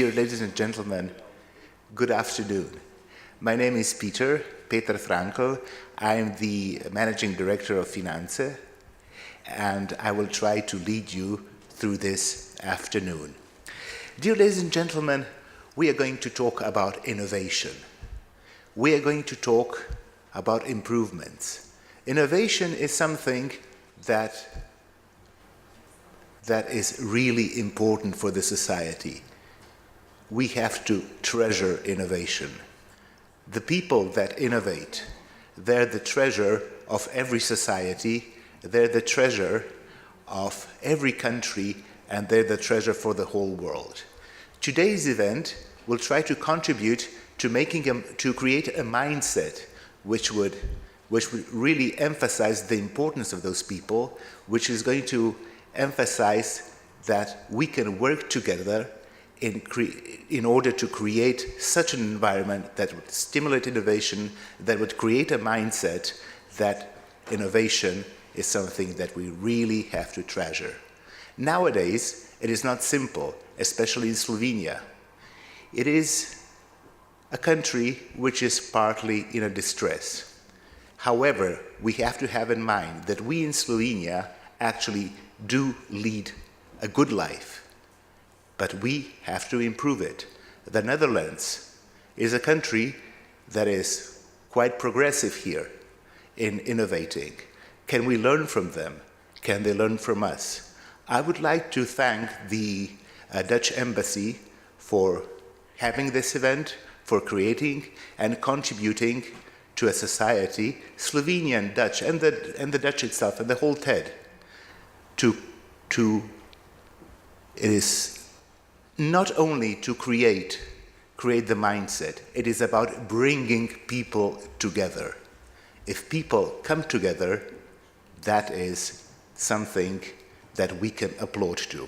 Dear ladies and gentlemen, good afternoon. My name is Peter Frankl. I am the managing director of Finanze, and I will try to lead you through this afternoon. Dear ladies and gentlemen, we are going to talk about innovation. We are going to talk about improvements. Innovation is something that is really important for the society. We have to treasure innovation. The people that innovate, they're the treasure of every society, they're the treasure of every country, and they're the treasure for the whole world. Today's event will try to contribute to create a mindset which would really emphasize the importance of those people, which is going to emphasize that we can work together in order to create such an environment that would stimulate innovation, that would create a mindset that innovation is something that we really have to treasure. Nowadays, it is not simple, especially in Slovenia. It is a country which is partly in a distress. However, we have to have in mind that we in Slovenia actually do lead a good life, but we have to improve it. The Netherlands is a country that is quite progressive here in innovating. Can we learn from them? Can they learn from us? I would like to thank the Dutch Embassy for having this event, for creating and contributing to a society, Slovenian Dutch, and the Dutch itself, and the whole TED, it is not only to create the mindset, it is about bringing people together. If people come together, that is something that we can applaud to.